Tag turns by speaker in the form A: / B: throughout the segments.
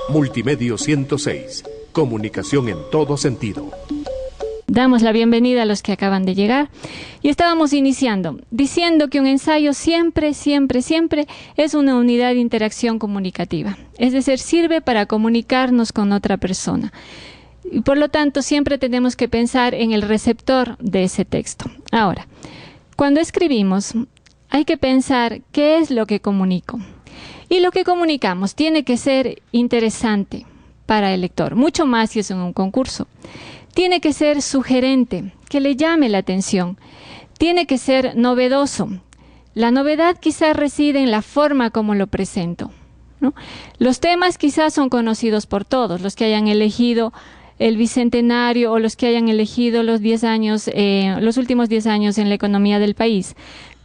A: Multimedio 106. Comunicación en todo sentido.
B: Damos la bienvenida a los que acaban de llegar y estábamos iniciando diciendo que un ensayo siempre es una unidad de interacción comunicativa, es decir, sirve para comunicarnos con otra persona y por lo tanto siempre tenemos que pensar en el receptor de ese texto. Ahora, cuando escribimos hay que pensar qué es lo que comunico y lo que comunicamos tiene que ser interesante para el lector, mucho más si es en un concurso. Tiene que ser sugerente, que le llame la atención. Tiene que ser novedoso. La novedad quizás reside en la forma como lo presento, ¿no? Los temas quizás son conocidos por todos, los que hayan elegido el Bicentenario o los que hayan elegido los últimos 10 años en la economía del país.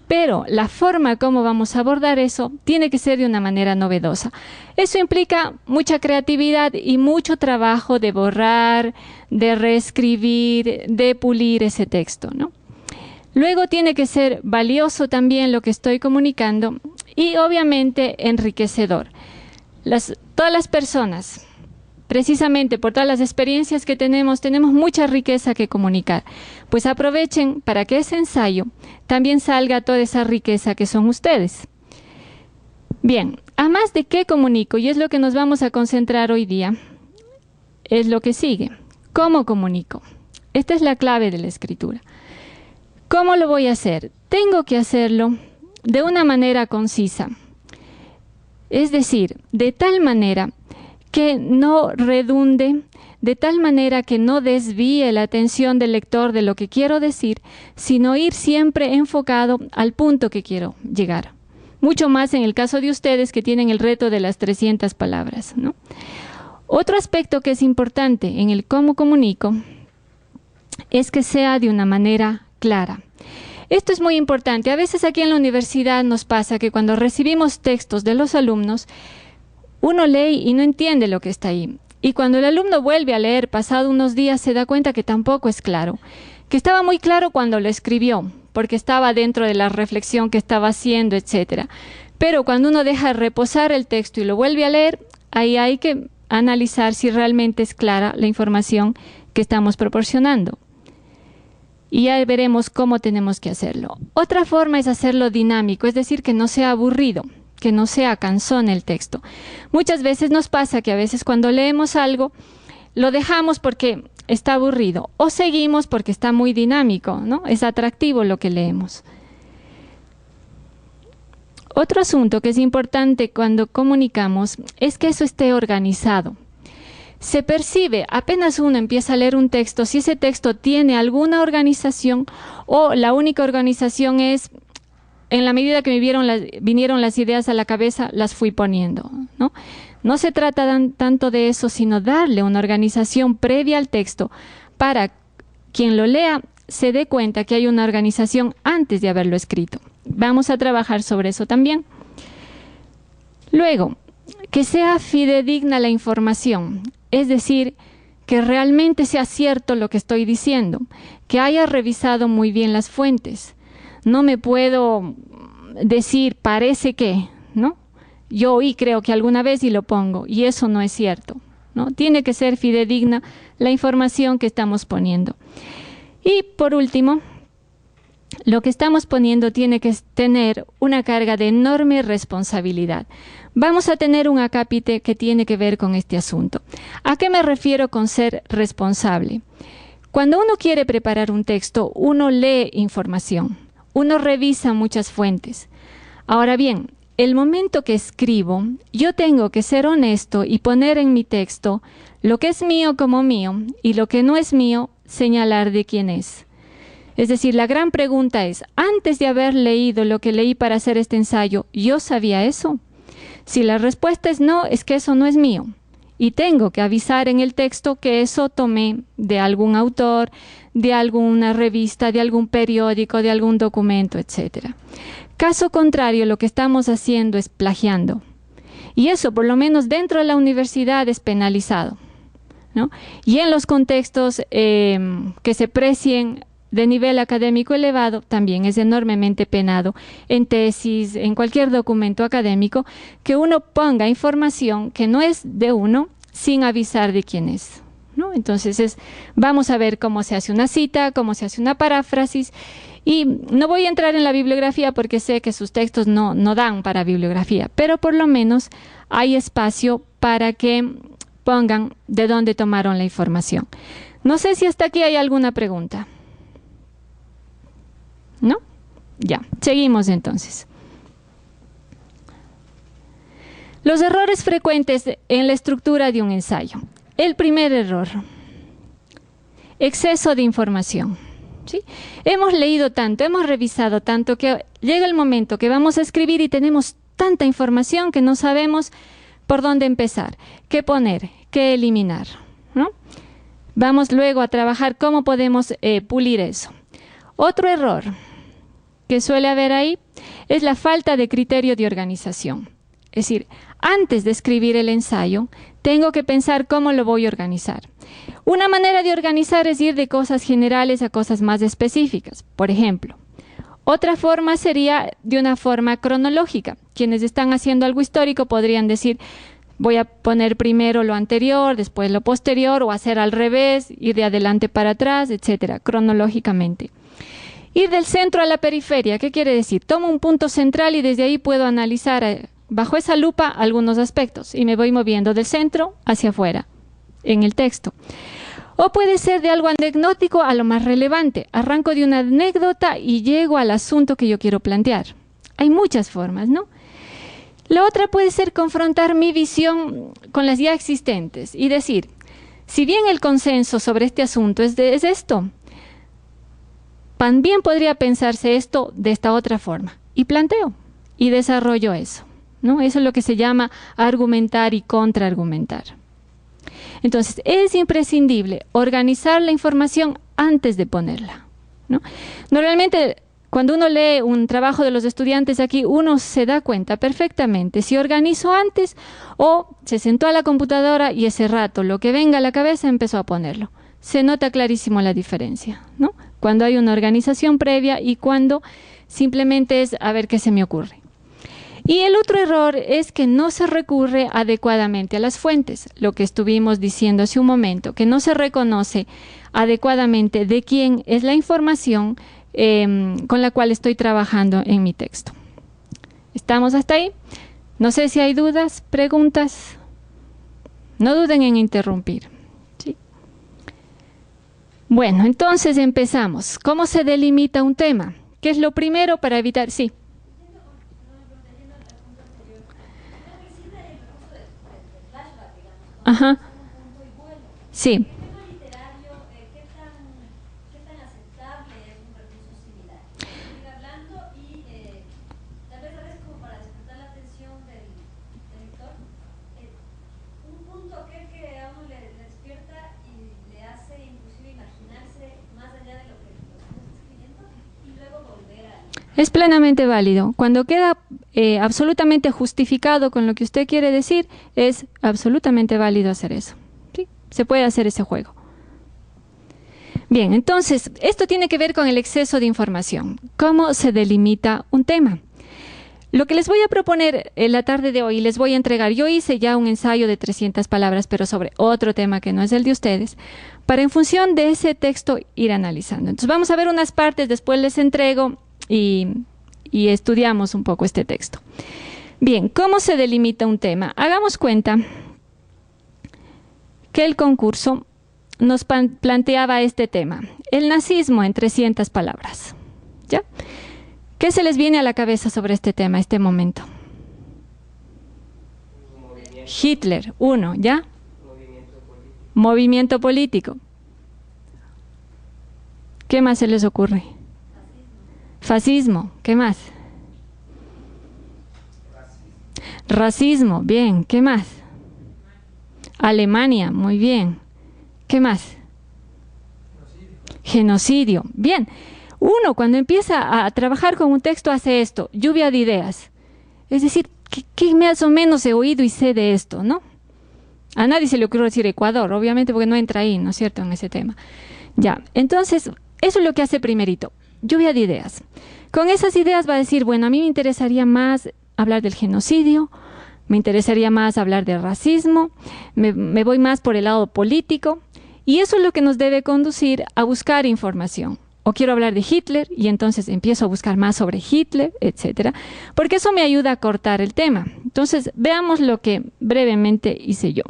B: Pero la forma como vamos a abordar eso tiene que ser de una manera novedosa. Eso implica mucha creatividad y mucho trabajo de borrar, de reescribir, de pulir ese texto, ¿no? Luego tiene que ser valioso también lo que estoy comunicando y obviamente enriquecedor. Todas las personas, precisamente por todas las experiencias que tenemos mucha riqueza que comunicar. Pues aprovechen para que ese ensayo también salga toda esa riqueza que son ustedes. Bien, a más de qué comunico, y es lo que nos vamos a concentrar hoy día, es lo que sigue. ¿Cómo comunico? Esta es la clave de la escritura. ¿Cómo lo voy a hacer? Tengo que hacerlo de una manera concisa. Es decir, de tal manera que no redunde, de tal manera que no desvíe la atención del lector de lo que quiero decir, sino ir siempre enfocado al punto que quiero llegar. Mucho más en el caso de ustedes que tienen el reto de las 300 palabras, ¿no? Otro aspecto que es importante en el cómo comunico es que sea de una manera clara. Esto es muy importante. A veces aquí en la universidad nos pasa que cuando recibimos textos de los alumnos, uno lee y no entiende lo que está ahí. Y cuando el alumno vuelve a leer pasado unos días se da cuenta que tampoco es claro. Que estaba muy claro cuando lo escribió, porque estaba dentro de la reflexión que estaba haciendo, etc. Pero cuando uno deja reposar el texto y lo vuelve a leer, ahí hay que analizar si realmente es clara la información que estamos proporcionando. Y ya veremos cómo tenemos que hacerlo. Otra forma es hacerlo dinámico, es decir, que no sea aburrido, que no sea cansón el texto. Muchas veces nos pasa que a veces cuando leemos algo, lo dejamos porque está aburrido o seguimos porque está muy dinámico, ¿no? Es atractivo lo que leemos. Otro asunto que es importante cuando comunicamos es que eso esté organizado. Se percibe, apenas uno empieza a leer un texto, si ese texto tiene alguna organización o la única organización es en la medida que vinieron las ideas a la cabeza, las fui poniendo, ¿no? No se trata tanto de eso, sino darle una organización previa al texto para quien lo lea se dé cuenta que hay una organización antes de haberlo escrito. Vamos a trabajar sobre eso también. Luego, que sea fidedigna la información, es decir, que realmente sea cierto lo que estoy diciendo, que haya revisado muy bien las fuentes. No me puedo decir, parece que, ¿no? Yo oí creo que alguna vez y lo pongo, y eso no es cierto, ¿no? Tiene que ser fidedigna la información que estamos poniendo. Y por último, lo que estamos poniendo tiene que tener una carga de enorme responsabilidad. Vamos a tener un acápite que tiene que ver con este asunto. ¿A qué me refiero con ser responsable? Cuando uno quiere preparar un texto, uno lee información. Uno revisa muchas fuentes. Ahora bien, el momento que escribo, yo tengo que ser honesto y poner en mi texto lo que es mío como mío y lo que no es mío, señalar de quién es. Es decir, la gran pregunta es, antes de haber leído lo que leí para hacer este ensayo, ¿yo sabía eso? Si la respuesta es no, es que eso no es mío. Y tengo que avisar en el texto que eso tomé de algún autor, de alguna revista, de algún periódico, de algún documento, etc. Caso contrario, lo que estamos haciendo es plagiando. Y eso, por lo menos dentro de la universidad, es penalizado, ¿no? Y en los contextos que se precien de nivel académico elevado también es enormemente penado en tesis, en cualquier documento académico, que uno ponga información que no es de uno sin avisar de quién es, ¿no? Entonces vamos a ver cómo se hace una cita, cómo se hace una paráfrasis, y no voy a entrar en la bibliografía porque sé que sus textos no dan para bibliografía, pero por lo menos hay espacio para que pongan de dónde tomaron la información. No sé si hasta aquí hay alguna pregunta. ¿No? Ya, seguimos entonces. Los errores frecuentes en la estructura de un ensayo. El primer error, exceso de información. ¿Sí? Hemos leído tanto, hemos revisado tanto, que llega el momento que vamos a escribir y tenemos tanta información que no sabemos por dónde empezar, qué poner, qué eliminar, ¿no? Vamos luego a trabajar cómo podemos pulir eso. Otro error que suele haber ahí es la falta de criterio de organización. Es decir, antes de escribir el ensayo, tengo que pensar cómo lo voy a organizar. Una manera de organizar es ir de cosas generales a cosas más específicas. Por ejemplo, otra forma sería de una forma cronológica. Quienes están haciendo algo histórico podrían decir, voy a poner primero lo anterior, después lo posterior, o hacer al revés, ir de adelante para atrás, etcétera, cronológicamente. Ir del centro a la periferia, ¿qué quiere decir? Tomo un punto central y desde ahí puedo analizar bajo esa lupa algunos aspectos y me voy moviendo del centro hacia afuera en el texto. O puede ser de algo anecdótico a lo más relevante. Arranco de una anécdota y llego al asunto que yo quiero plantear. Hay muchas formas, ¿no? La otra puede ser confrontar mi visión con las ya existentes y decir, si bien el consenso sobre este asunto es esto, también podría pensarse esto de esta otra forma. Y planteo y desarrollo eso, ¿no? Eso es lo que se llama argumentar y contraargumentar. Entonces, es imprescindible organizar la información antes de ponerla, ¿no? Normalmente, cuando uno lee un trabajo de los estudiantes aquí, uno se da cuenta perfectamente si organizo antes o se sentó a la computadora y ese rato lo que venga a la cabeza empezó a ponerlo. Se nota clarísimo la diferencia, ¿no? Cuando hay una organización previa y cuando simplemente es a ver qué se me ocurre. Y el otro error es que no se recurre adecuadamente a las fuentes, lo que estuvimos diciendo hace un momento, que no se reconoce adecuadamente de quién es la información con la cual estoy trabajando en mi texto. ¿Estamos hasta ahí? No sé si hay dudas, preguntas. No duden en interrumpir. ¿Sí? Bueno, entonces empezamos. ¿Cómo se delimita un tema? ¿Qué es lo primero para evitar? Sí. Ajá. Sí. Es plenamente válido. Cuando queda absolutamente justificado con lo que usted quiere decir, es absolutamente válido hacer eso. ¿Sí? Se puede hacer ese juego. Bien, entonces, esto tiene que ver con el exceso de información. ¿Cómo se delimita un tema? Lo que les voy a proponer en la tarde de hoy, les voy a entregar, yo hice ya un ensayo de 300 palabras, pero sobre otro tema que no es el de ustedes, para en función de ese texto ir analizando. Entonces vamos a ver unas partes, después les entrego y estudiamos un poco este texto. Bien, ¿cómo se delimita un tema? Hagamos cuenta que el concurso nos planteaba este tema, el nazismo en 300 palabras. ¿Ya? ¿Qué se les viene a la cabeza sobre este tema, este momento? Hitler, uno, ¿ya? Movimiento político. ¿Qué más se les ocurre? Fascismo, ¿qué más? Racismo, bien, ¿qué más? Alemania, muy bien. ¿Qué más? Genocidio, bien. Uno cuando empieza a trabajar con un texto hace esto, lluvia de ideas. Es decir, ¿qué más o menos he oído y sé de esto, no? A nadie se le ocurre decir Ecuador, obviamente porque no entra ahí, ¿no es cierto?, en ese tema. Ya, entonces Eso es lo que hace primerito. Lluvia de ideas. Con esas ideas va a decir, bueno, a mí me interesaría más hablar del genocidio, me interesaría más hablar del racismo, me voy más por el lado político, y eso es lo que nos debe conducir a buscar información. O quiero hablar de Hitler, y entonces empiezo a buscar más sobre Hitler, etcétera, porque eso me ayuda a cortar el tema. Entonces, veamos lo que brevemente hice yo.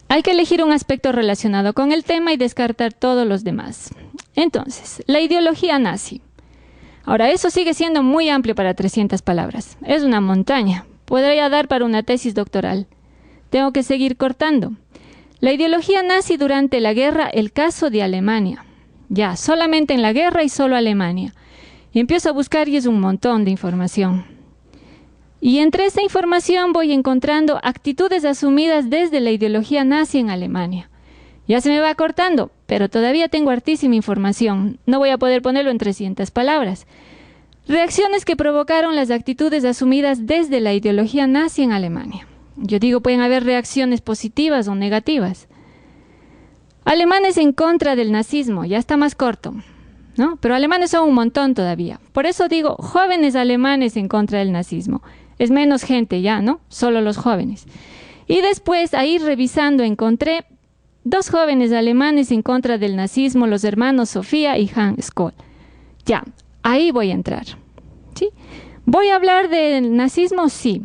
B: Hay que elegir un aspecto relacionado con el tema y descartar todos los demás. Entonces, la ideología nazi. Ahora, eso sigue siendo muy amplio para 300 palabras. Es una montaña. Podría dar para una tesis doctoral. Tengo que seguir cortando. La ideología nazi durante la guerra, el caso de Alemania. Ya, solamente en la guerra y solo Alemania. Y empiezo a buscar y es un montón de información. Y entre esa información voy encontrando actitudes asumidas desde la ideología nazi en Alemania. Ya se me va cortando, pero todavía tengo hartísima información. No voy a poder ponerlo en 300 palabras. Reacciones que provocaron las actitudes asumidas desde la ideología nazi en Alemania. Yo digo, pueden haber reacciones positivas o negativas. Alemanes en contra del nazismo, ya está más corto, ¿no? Pero alemanes son un montón todavía. Por eso digo, jóvenes alemanes en contra del nazismo. Es menos gente ya, ¿no? Solo los jóvenes. Y después, ahí revisando, encontré 2 jóvenes alemanes en contra del nazismo, los hermanos Sofía y Hans Skoll. Ya, ahí voy a entrar, ¿sí? ¿Voy a hablar del nazismo? Sí.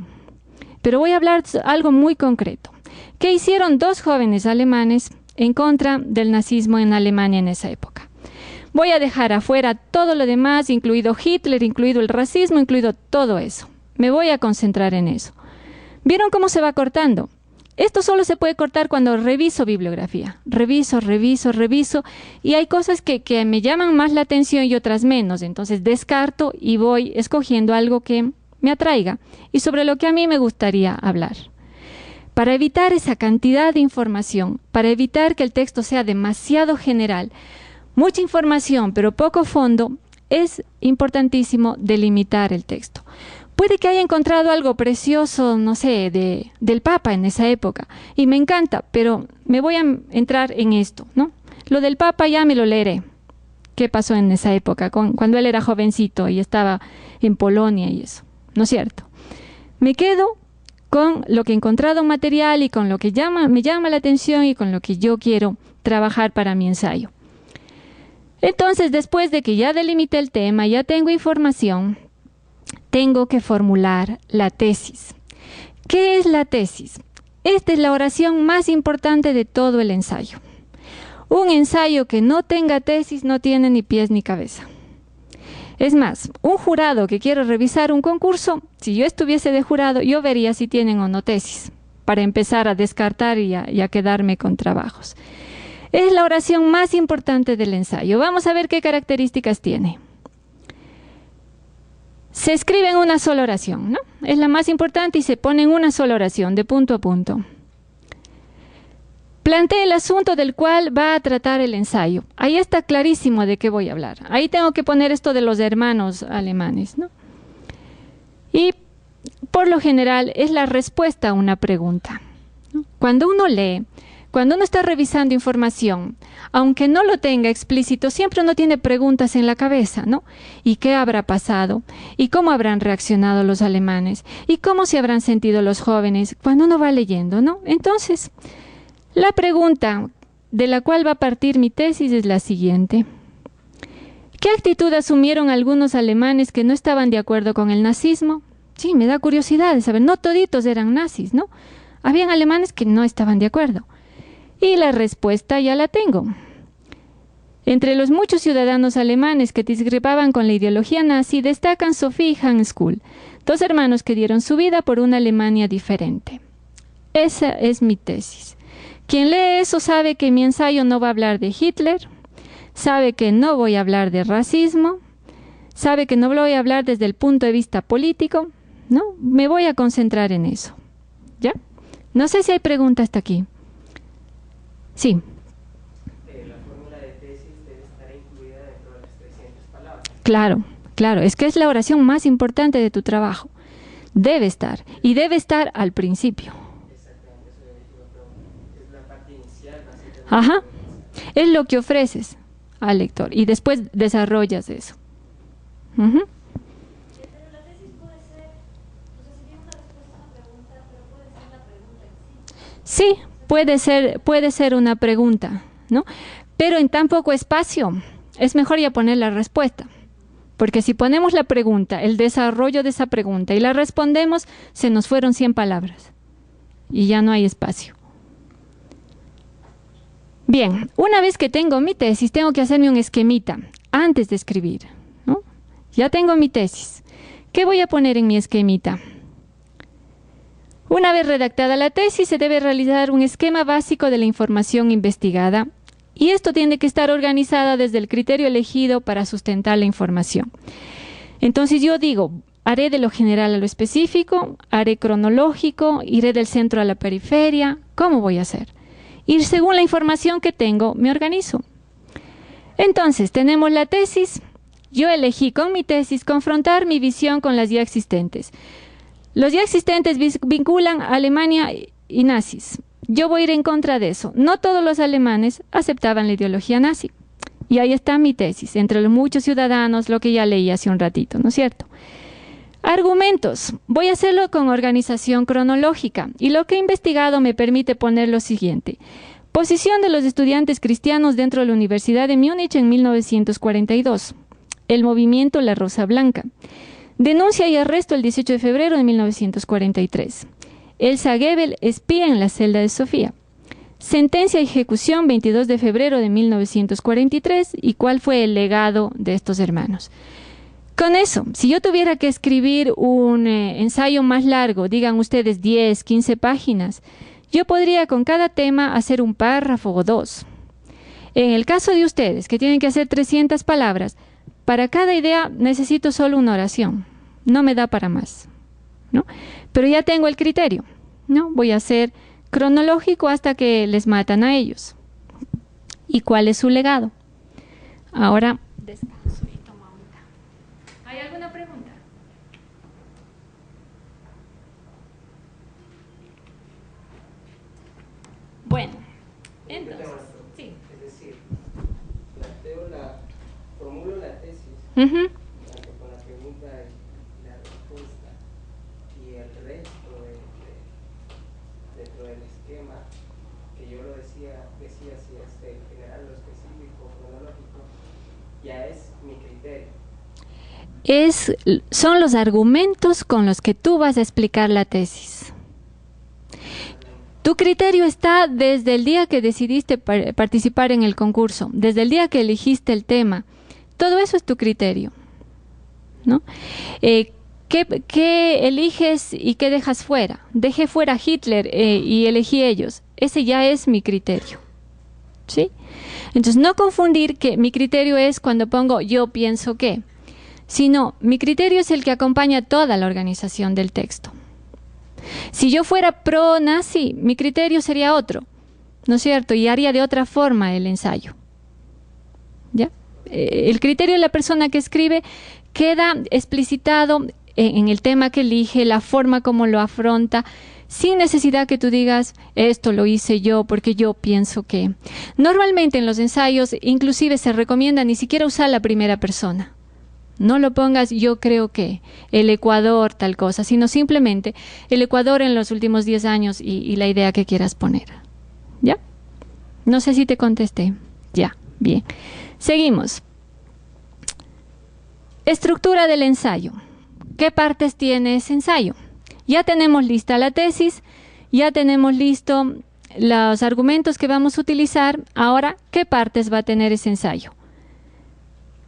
B: Pero voy a hablar algo muy concreto. ¿Qué hicieron 2 jóvenes alemanes en contra del nazismo en Alemania en esa época? Voy a dejar afuera todo lo demás, incluido Hitler, incluido el racismo, incluido todo eso. Me voy a concentrar en eso. ¿Vieron cómo se va cortando? Esto solo se puede cortar cuando reviso bibliografía. Reviso, y hay cosas que me llaman más la atención y otras menos. Entonces descarto y voy escogiendo algo que me atraiga y sobre lo que a mí me gustaría hablar. Para evitar esa cantidad de información, para evitar que el texto sea demasiado general, mucha información pero poco fondo, es importantísimo delimitar el texto. Puede que haya encontrado algo precioso, no sé, del Papa en esa época, y me encanta, pero me voy a entrar en esto, ¿no? Lo del Papa ya me lo leeré. ¿Qué pasó en esa época? Cuando él era jovencito y estaba en Polonia y eso, ¿no es cierto? Me quedo con lo que he encontrado material y con lo que me llama la atención y con lo que yo quiero trabajar para mi ensayo. Entonces, después de que ya delimité el tema, ya tengo información, tengo que formular la tesis. ¿Qué es la tesis? Esta es la oración más importante de todo el ensayo. Un ensayo que no tenga tesis no tiene ni pies ni cabeza. Es más, un jurado que quiere revisar un concurso, si yo estuviese de jurado, yo vería si tienen o no tesis, para empezar a descartar y a quedarme con trabajos. Es la oración más importante del ensayo. Vamos a ver qué características tiene. Se escribe en una sola oración, ¿no? Es la más importante y se pone en una sola oración, de punto a punto. Plantea el asunto del cual va a tratar el ensayo. Ahí está clarísimo de qué voy a hablar. Ahí tengo que poner esto de los hermanos alemanes, ¿no? Y por lo general es la respuesta a una pregunta, ¿no? Cuando uno lee, cuando uno está revisando información, aunque no lo tenga explícito, siempre uno tiene preguntas en la cabeza, ¿no? ¿Y qué habrá pasado? ¿Y cómo habrán reaccionado los alemanes? ¿Y cómo se habrán sentido los jóvenes? Cuando uno va leyendo, ¿no? Entonces, la pregunta de la cual va a partir mi tesis es la siguiente. ¿Qué actitud asumieron algunos alemanes que no estaban de acuerdo con el nazismo? Sí, me da curiosidad de saber, no toditos eran nazis, ¿no? Habían alemanes que no estaban de acuerdo. Y la respuesta ya la tengo. Entre los muchos ciudadanos alemanes que discrepaban con la ideología nazi, destacan Sophie y Hans Skoll, 2 hermanos que dieron su vida por una Alemania diferente. Esa es mi tesis. Quien lee eso sabe que mi ensayo no va a hablar de Hitler, sabe que no voy a hablar de racismo, sabe que no voy a hablar desde el punto de vista político, ¿no? Me voy a concentrar en eso. ¿Ya? No sé si hay preguntas hasta aquí. Sí.
C: La fórmula de tesis debe estar incluida dentro de las 300 palabras.
B: Claro, es que es la oración más importante de tu trabajo. Debe estar, y debe estar al principio.
C: Exactamente, eso es la parte inicial.
B: Ajá, Es lo que ofreces al lector y después desarrollas eso. Ujú.
D: Pero la tesis puede ser, o sea, sería una respuesta a una pregunta, pero puede ser la pregunta en sí.
B: Sí, puede ser una pregunta, ¿no? Pero en tan poco espacio es mejor ya poner la respuesta. Porque si ponemos la pregunta, el desarrollo de esa pregunta y la respondemos, se nos fueron 100 palabras y ya no hay espacio. Bien, una vez que tengo mi tesis, tengo que hacerme un esquemita antes de escribir, ¿no? Ya tengo mi tesis. ¿Qué voy a poner en mi esquemita? Una vez redactada la tesis, se debe realizar un esquema básico de la información investigada y esto tiene que estar organizado desde el criterio elegido para sustentar la información. Entonces yo digo, haré de lo general a lo específico, haré cronológico, iré del centro a la periferia. ¿Cómo voy a hacer? Y según la información que tengo, me organizo. Entonces, tenemos la tesis. Yo elegí con mi tesis confrontar mi visión con las ya existentes. Los ya existentes vinculan a Alemania y nazis. Yo voy a ir en contra de eso. No todos los alemanes aceptaban la ideología nazi. Y ahí está mi tesis, entre los muchos ciudadanos, lo que ya leí hace un ratito, ¿no es cierto? Argumentos. Voy a hacerlo con organización cronológica y lo que he investigado me permite poner lo siguiente. Posición de los estudiantes cristianos dentro de la Universidad de Múnich en 1942. El movimiento La Rosa Blanca. Denuncia y arresto el 18 de febrero de 1943. Elsa Goebbels, espía en la celda de Sofía. Sentencia y ejecución 22 de febrero de 1943 y cuál fue el legado de estos hermanos. Con eso, si yo tuviera que escribir un ensayo más largo, digan ustedes 10, 15 páginas, yo podría con cada tema hacer un párrafo o dos. En el caso de ustedes, que tienen que hacer 300 palabras, para cada idea necesito solo una oración. No me da para más, ¿no? Pero ya tengo el criterio, ¿no? Voy a hacer cronológico hasta que les matan a ellos. ¿Y cuál es su legado? Ahora descanso y tomo agüita. ¿Hay alguna pregunta? Bueno, entonces, sí.
C: Es decir, formulo la tesis,
B: Ujú.
C: tanto con la pregunta y la respuesta, y el resto dentro del esquema, que yo lo decía si es general, lo específico, cronológico, ya es mi criterio.
B: Son los argumentos con los que tú vas a explicar la tesis. Tu criterio está desde el día que decidiste participar en el concurso, desde el día que elegiste el tema. Todo eso es tu criterio, ¿no? ¿Qué eliges y qué dejas fuera? Dejé fuera a Hitler y elegí ellos. Ese ya es mi criterio, ¿sí? Entonces, no confundir que mi criterio es cuando pongo yo pienso que, sino mi criterio es el que acompaña toda la organización del texto. Si yo fuera pro-nazi, mi criterio sería otro, ¿no es cierto? Y haría de otra forma el ensayo, ¿ya? El criterio de la persona que escribe queda explicitado en el tema que elige, la forma como lo afronta, sin necesidad que tú digas, esto lo hice yo porque yo pienso que. Normalmente en los ensayos inclusive se recomienda ni siquiera usar la primera persona. No lo pongas yo creo que, el Ecuador tal cosa, sino simplemente el Ecuador en los últimos 10 años y la idea que quieras poner. ¿Ya? No sé si te contesté. Ya, bien. Seguimos. Estructura del ensayo. ¿Qué partes tiene ese ensayo? Ya tenemos lista la tesis, ya tenemos listo los argumentos que vamos a utilizar. Ahora, ¿qué partes va a tener ese ensayo?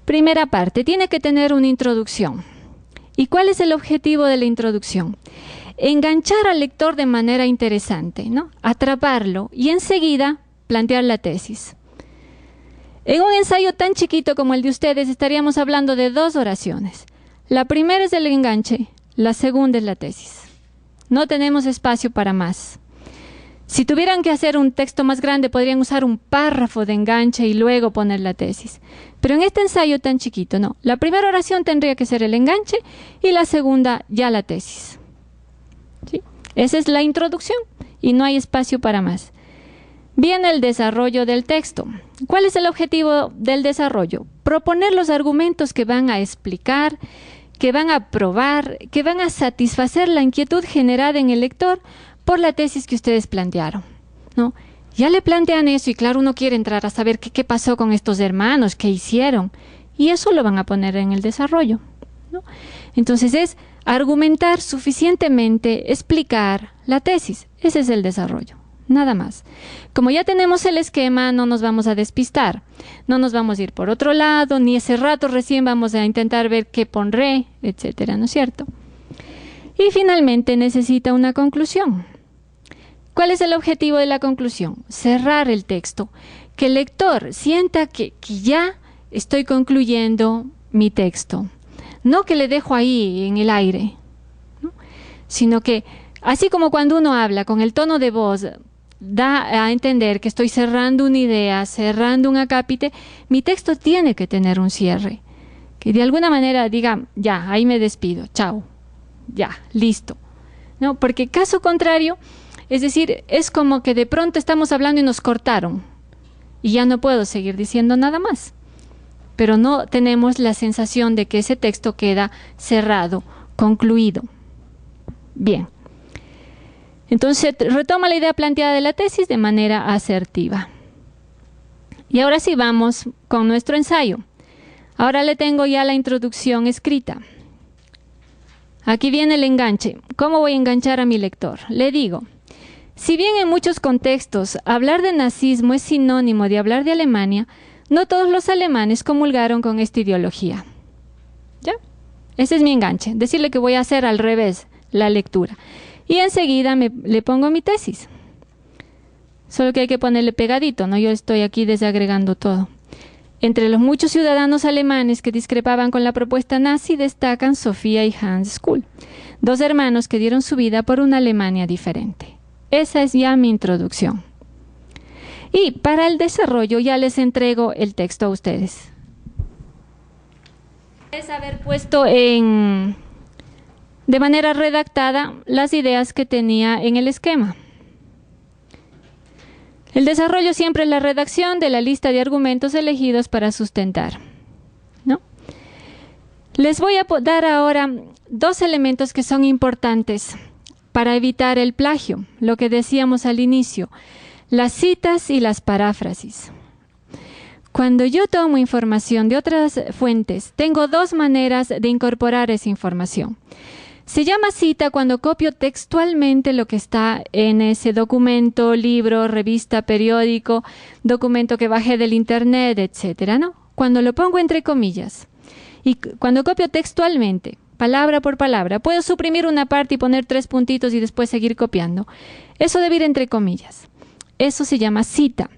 B: Primera parte, tiene que tener una introducción. ¿Y cuál es el objetivo de la introducción? Enganchar al lector de manera interesante, ¿no? Atraparlo y enseguida plantear la tesis. En un ensayo tan chiquito como el de ustedes estaríamos hablando de 2 oraciones. La primera es el enganche, la segunda es la tesis. No tenemos espacio para más. Si tuvieran que hacer un texto más grande, podrían usar un párrafo de enganche y luego poner la tesis. Pero en este ensayo tan chiquito, no. La primera oración tendría que ser el enganche y la segunda ya la tesis. ¿Sí? Esa es la introducción y no hay espacio para más. Viene el desarrollo del texto. ¿Cuál es el objetivo del desarrollo? Proponer los argumentos que van a explicar, que van a probar, que van a satisfacer la inquietud generada en el lector por la tesis que ustedes plantearon, ¿no? Ya le plantean eso y claro, uno quiere entrar a saber qué pasó con estos hermanos, qué hicieron, y eso lo van a poner en el desarrollo, ¿no? Entonces es argumentar suficientemente, explicar la tesis. Ese es el desarrollo, nada más. Como ya tenemos el esquema, no nos vamos a despistar, no nos vamos a ir por otro lado, ni ese rato recién vamos a intentar ver qué pondré, etcétera, ¿no es cierto? Y finalmente necesita una conclusión. ¿Cuál es el objetivo de la conclusión? Cerrar el texto, que el lector sienta que ya estoy concluyendo mi texto. No que le dejo ahí en el aire, ¿no? Sino que, así como cuando uno habla con el tono de voz, da a entender que estoy cerrando una idea, cerrando un acápite, mi texto tiene que tener un cierre. Que de alguna manera diga, ya, ahí me despido, chao, ya, listo, ¿no? Porque caso contrario, es decir, es como que de pronto estamos hablando y nos cortaron y ya no puedo seguir diciendo nada más. Pero no tenemos la sensación de que ese texto queda cerrado, concluido. Bien. Entonces retoma la idea planteada de la tesis de manera asertiva. Y ahora sí vamos con nuestro ensayo. Ahora le tengo ya la introducción escrita. Aquí viene el enganche. ¿Cómo voy a enganchar a mi lector? Le digo, si bien en muchos contextos hablar de nazismo es sinónimo de hablar de Alemania, no todos los alemanes comulgaron con esta ideología. ¿Ya? Ese es mi enganche. Decirle que voy a hacer al revés la lectura. Y enseguida le pongo mi tesis. Solo que hay que ponerle pegadito, ¿no? Yo estoy aquí desagregando todo. Entre los muchos ciudadanos alemanes que discrepaban con la propuesta nazi destacan Sofía y Hans Scholl, dos hermanos que dieron su vida por una Alemania diferente. Esa es ya mi introducción. Y para el desarrollo ya les entrego el texto a ustedes. Es haber puesto de manera redactada las ideas que tenía en el esquema. El desarrollo siempre es la redacción de la lista de argumentos elegidos para sustentar, ¿no? Les voy a dar ahora dos elementos que son importantes para evitar el plagio, lo que decíamos al inicio, las citas y las paráfrasis. Cuando yo tomo información de otras fuentes, tengo dos maneras de incorporar esa información. Se llama cita cuando copio textualmente lo que está en ese documento, libro, revista, periódico, documento que bajé del internet, etcétera, ¿no? Cuando lo pongo entre comillas. Y cuando copio textualmente, palabra por palabra, puedo suprimir una parte y poner 3 puntitos y después seguir copiando. Eso debe ir entre comillas. Eso se llama cita.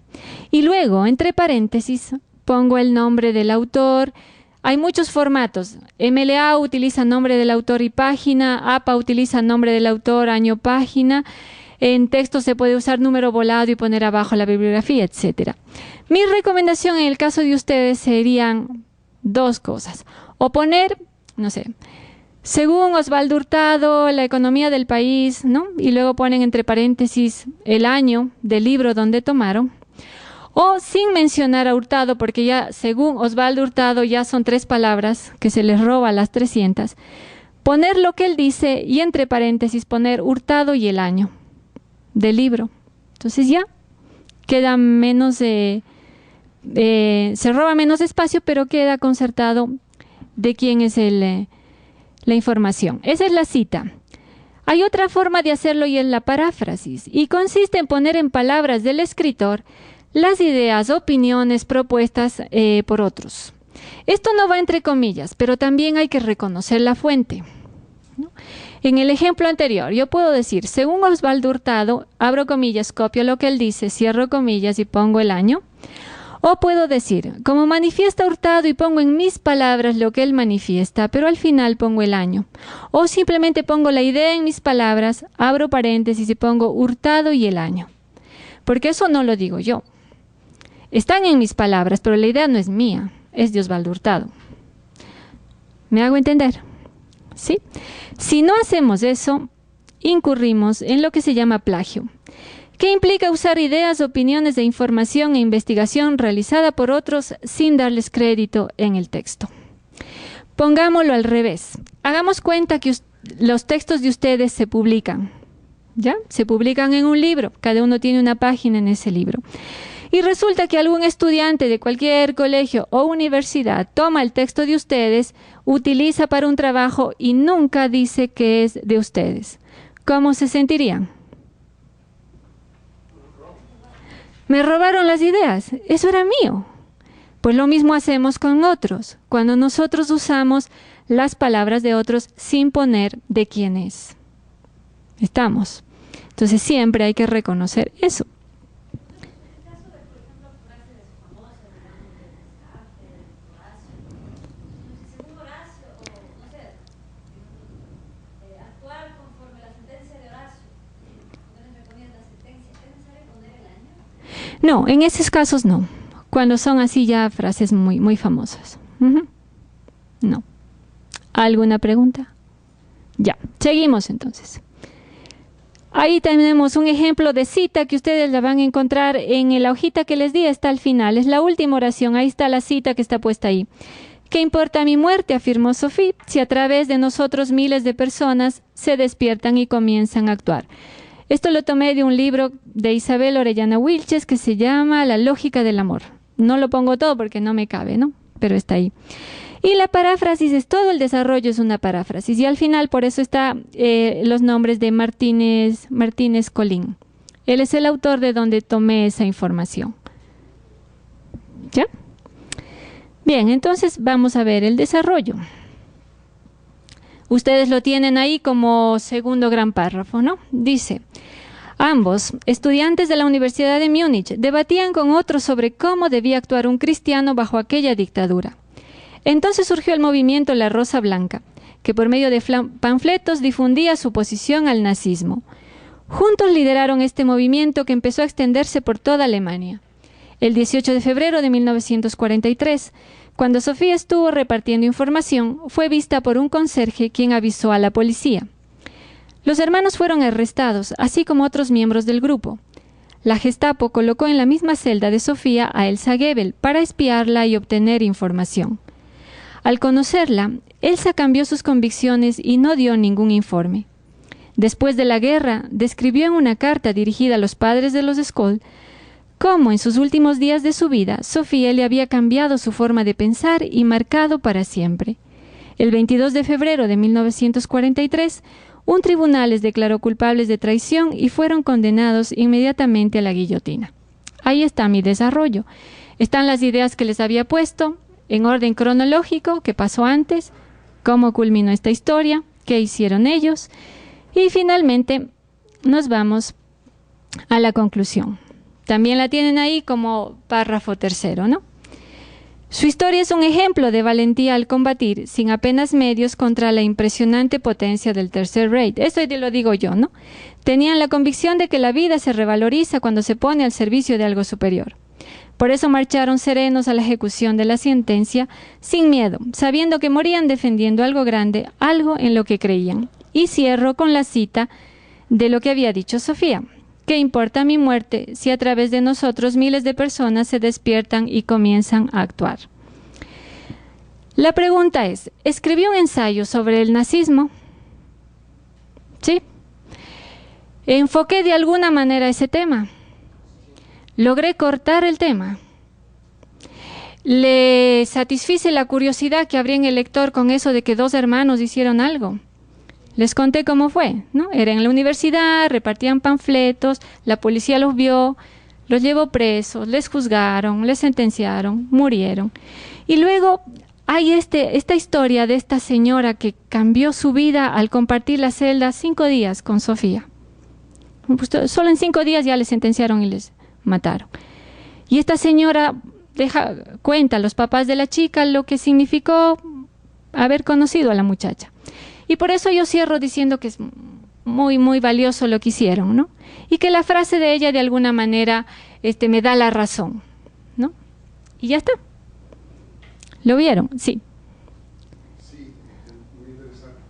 B: Y luego, entre paréntesis, pongo el nombre del autor. Hay muchos formatos. MLA utiliza nombre del autor y página, APA utiliza nombre del autor, año, página. En texto se puede usar número volado y poner abajo la bibliografía, etc. Mi recomendación en el caso de ustedes serían dos cosas. O poner, no sé, según Osvaldo Hurtado, la economía del país, ¿no? Y luego ponen entre paréntesis el año del libro donde tomaron. O sin mencionar a Hurtado, porque ya según Osvaldo Hurtado ya son 3 palabras que se les roba a las 300. Poner lo que él dice y entre paréntesis poner Hurtado y el año del libro. Entonces ya queda menos, se roba menos espacio, pero queda concertado de quién es la información. Esa es la cita. Hay otra forma de hacerlo y es la paráfrasis, y consiste en poner en palabras del escritor las ideas, opiniones, propuestas por otros. Esto no va entre comillas, pero también hay que reconocer la fuente, ¿no? En el ejemplo anterior, yo puedo decir, según Osvaldo Hurtado, abro comillas, copio lo que él dice, cierro comillas y pongo el año. O puedo decir, como manifiesta Hurtado y pongo en mis palabras lo que él manifiesta, pero al final pongo el año. O simplemente pongo la idea en mis palabras, abro paréntesis y pongo Hurtado y el año. Porque eso no lo digo yo. Están en mis palabras, pero la idea no es mía, es de Osvaldo Hurtado. ¿Me hago entender? ¿Sí? Si no hacemos eso, incurrimos en lo que se llama plagio, ¿Qué implica usar ideas, opiniones de información e investigación realizada por otros sin darles crédito en el texto? Pongámoslo al revés. Hagamos cuenta que los textos de ustedes se publican, ¿ya? Se publican en un libro, cada uno tiene una página en ese libro. Y resulta que algún estudiante de cualquier colegio o universidad toma el texto de ustedes, utiliza para un trabajo y nunca dice que es de ustedes. ¿Cómo se sentirían? Me robaron las ideas, eso era mío. Pues lo mismo hacemos con otros, cuando nosotros usamos las palabras de otros sin poner de quién es. ¿Estamos? Entonces siempre hay que reconocer eso. No, en esos casos no. Cuando son así ya frases muy famosas. No. ¿Alguna pregunta? Ya, seguimos entonces. Ahí tenemos un ejemplo de cita que ustedes la van a encontrar en la hojita que les di, está al final. Es la última oración, ahí está la cita que está puesta ahí. ¿Qué importa mi muerte?, afirmó Sophie, si a través de nosotros miles de personas se despiertan y comienzan a actuar. Esto lo tomé de un libro de Isabel Orellana Wilches que se llama La lógica del amor. No lo pongo todo porque no me cabe, ¿no? Pero está ahí. Y la paráfrasis es todo el desarrollo, es una paráfrasis. Y al final, por eso está los nombres de Martínez Colín. Él es el autor de donde tomé esa información. ¿Ya? Bien, entonces vamos a ver el desarrollo. Ustedes lo tienen ahí como segundo gran párrafo, ¿no? Dice, ambos, estudiantes de la Universidad de Múnich, debatían con otros sobre cómo debía actuar un cristiano bajo aquella dictadura. Entonces surgió el movimiento La Rosa Blanca, que por medio de panfletos difundía su oposición al nazismo. Juntos lideraron este movimiento que empezó a extenderse por toda Alemania. El 18 de febrero de 1943, cuando Sofía estuvo repartiendo información, fue vista por un conserje quien avisó a la policía. Los hermanos fueron arrestados, así como otros miembros del grupo. La Gestapo colocó en la misma celda de Sofía a Elsa Goebbels para espiarla y obtener información. Al conocerla, Elsa cambió sus convicciones y no dio ningún informe. Después de la guerra, describió en una carta dirigida a los padres de los Skoll cómo en sus últimos días de su vida, Sofía le había cambiado su forma de pensar y marcado para siempre. El 22 de febrero de 1943, un tribunal les declaró culpables de traición y fueron condenados inmediatamente a la guillotina. Ahí está mi desarrollo. Están las ideas que les había puesto, en orden cronológico, qué pasó antes, cómo culminó esta historia, qué hicieron ellos, y finalmente nos vamos a la conclusión. También la tienen ahí como párrafo tercero, ¿no? Su historia es un ejemplo de valentía al combatir, sin apenas medios, contra la impresionante potencia del Tercer Reich. Eso lo digo yo, ¿no? Tenían la convicción de que la vida se revaloriza cuando se pone al servicio de algo superior. Por eso marcharon serenos a la ejecución de la sentencia, sin miedo, sabiendo que morían defendiendo algo grande, algo en lo que creían. Y cierro con la cita de lo que había dicho Sofía. ¿Qué importa mi muerte si a través de nosotros miles de personas se despiertan y comienzan a actuar? La pregunta es, ¿escribió un ensayo sobre el nazismo? ¿Sí? ¿Enfoqué de alguna manera ese tema? ¿Logré cortar el tema? ¿Le satisfice la curiosidad que habría en el lector con eso de que dos hermanos hicieron algo? Les conté cómo fue, ¿no? Era en la universidad, repartían panfletos, la policía los vio, los llevó presos, les juzgaron, les sentenciaron, murieron. Y luego hay esta historia de esta señora que cambió su vida al compartir la celda 5 días con Sofía. Solo en 5 días ya les sentenciaron y les mataron. Y esta señora cuenta a los papás de la chica lo que significó haber conocido a la muchacha. Y por eso yo cierro diciendo que es muy valioso lo que hicieron, ¿no? Y que la frase de ella de alguna manera me da la razón, ¿no? Y ya está. ¿Lo vieron? Sí.
E: Sí, muy interesante.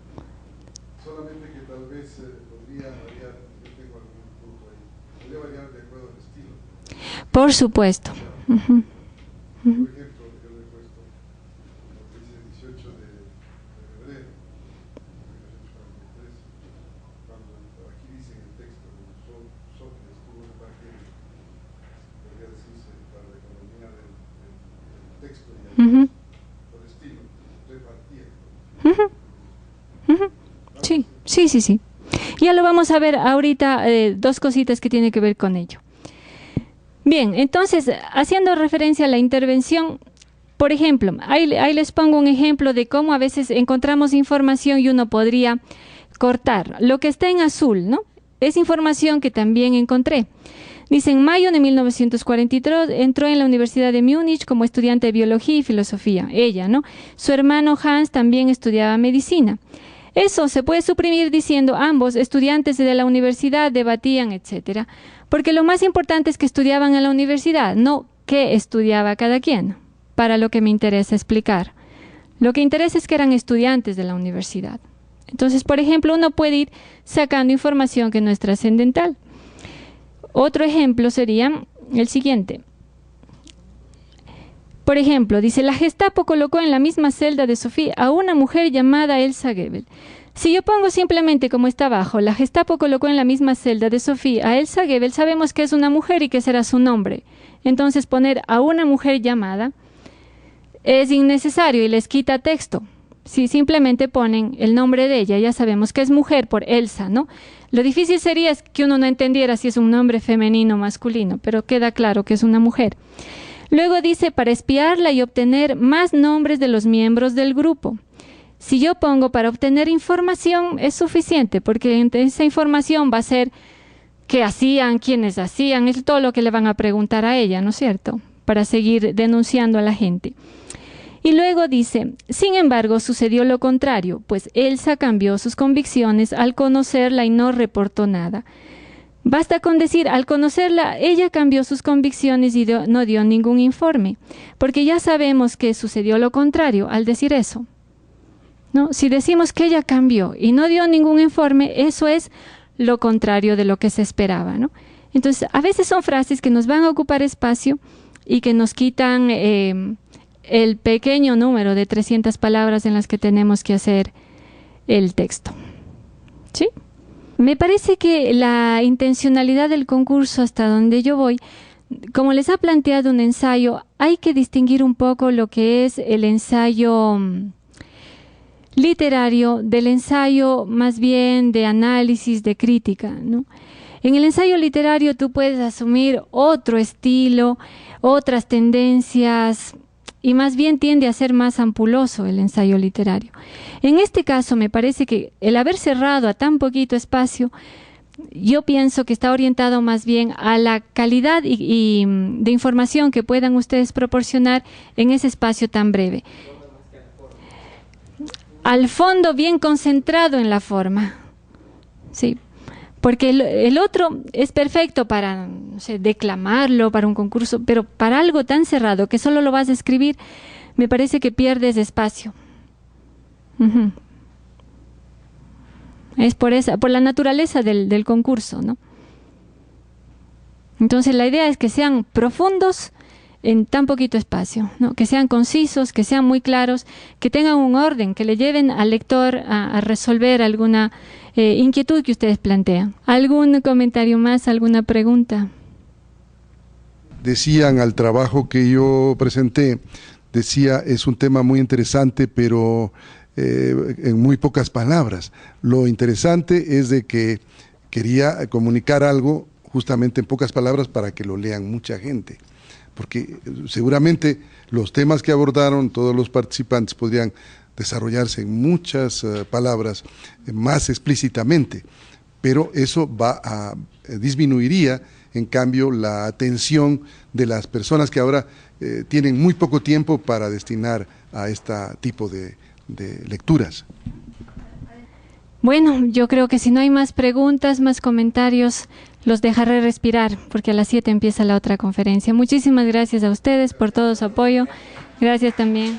E: Solamente que tal vez podría variar, yo tengo algún punto ahí, podría variar
B: Por supuesto. Ujú.
E: Por ejemplo, yo le he puesto, como dice, 18 de febrero de 1843, cuando aquí dice en el texto, Sócrates tuvo un margen, podría decirse, para la economía del texto y
B: Ujú.
E: por estilo, repartía.
B: Ujú. Ujú. Sí, sí, sí, sí. Ya lo vamos a ver ahorita, dos cositas que tienen que ver con ello. Bien, entonces, haciendo referencia a la intervención, por ejemplo, ahí les pongo un ejemplo de cómo a veces encontramos información y uno podría cortar. Lo que está en azul, ¿no? Es información que también encontré. Dice, en mayo de 1943 entró en la Universidad de Múnich como estudiante de biología y filosofía. Ella, ¿no? Su hermano Hans también estudiaba medicina. Eso se puede suprimir diciendo ambos estudiantes de la universidad debatían, etcétera. Porque lo más importante es que estudiaban en la universidad, no qué estudiaba cada quien, para lo que me interesa explicar. Lo que interesa es que eran estudiantes de la universidad. Entonces, por ejemplo, uno puede ir sacando información que no es trascendental. Otro ejemplo sería el siguiente. Por ejemplo, dice, la Gestapo colocó en la misma celda de Sofía a una mujer llamada Elsa Goebbels. Si yo pongo simplemente como está abajo, la Gestapo colocó en la misma celda de Sofía a Elsa Goebbels, sabemos que es una mujer y que será su nombre. Entonces poner a una mujer llamada es innecesario y les quita texto. Si simplemente ponen el nombre de ella, ya sabemos que es mujer por Elsa, ¿no? Lo difícil sería que uno no entendiera si es un nombre femenino o masculino, pero queda claro que es una mujer. Luego dice, para espiarla y obtener más nombres de los miembros del grupo. Si yo pongo para obtener información, es suficiente, porque esa información va a ser qué hacían, quiénes hacían, es todo lo que le van a preguntar a ella, ¿no es cierto? Para seguir denunciando a la gente. Y luego dice, sin embargo, sucedió lo contrario, pues Elsa cambió sus convicciones al conocerla y no reportó nada. Basta con decir, al conocerla, ella cambió sus convicciones y no dio ningún informe, porque ya sabemos que sucedió lo contrario al decir eso, ¿no? Si decimos que ella cambió y no dio ningún informe, eso es lo contrario de lo que se esperaba, ¿no? Entonces, a veces son frases que nos van a ocupar espacio y que nos quitan el pequeño número de 300 palabras en las que tenemos que hacer el texto. ¿Sí? Me parece que la intencionalidad del concurso, hasta donde yo voy, como les ha planteado un ensayo, hay que distinguir un poco lo que es el ensayo literario del ensayo más bien de análisis, de crítica, ¿no? En el ensayo literario tú puedes asumir otro estilo, otras tendencias, y más bien tiende a ser más ampuloso el ensayo literario. En este caso me parece que el haber cerrado a tan poquito espacio, yo pienso que está orientado más bien a la calidad y de información que puedan ustedes proporcionar en ese espacio tan breve. Al fondo bien concentrado en la forma, sí. Porque el otro es perfecto para, no sé, declamarlo, para un concurso, pero para algo tan cerrado que solo lo vas a escribir, me parece que pierdes espacio. Uh-huh. Es por la naturaleza del concurso, ¿no? Entonces la idea es que sean profundos en tan poquito espacio, ¿no? Que sean concisos, que sean muy claros, que tengan un orden, que le lleven al lector a resolver alguna inquietud que ustedes plantean. ¿Algún comentario más, alguna pregunta?
E: Decían al trabajo que yo presenté, decía, es un tema muy interesante, pero en muy pocas palabras. Lo interesante es de que quería comunicar algo justamente en pocas palabras para que lo lean mucha gente. Porque seguramente los temas que abordaron todos los participantes podrían desarrollarse en muchas palabras más explícitamente, pero eso disminuiría en cambio la atención de las personas que ahora tienen muy poco tiempo para destinar a este tipo de lecturas.
B: Bueno, yo creo que si no hay más preguntas, más comentarios, los dejaré respirar, porque a las 7 empieza la otra conferencia. Muchísimas gracias a ustedes por todo su apoyo. Gracias también.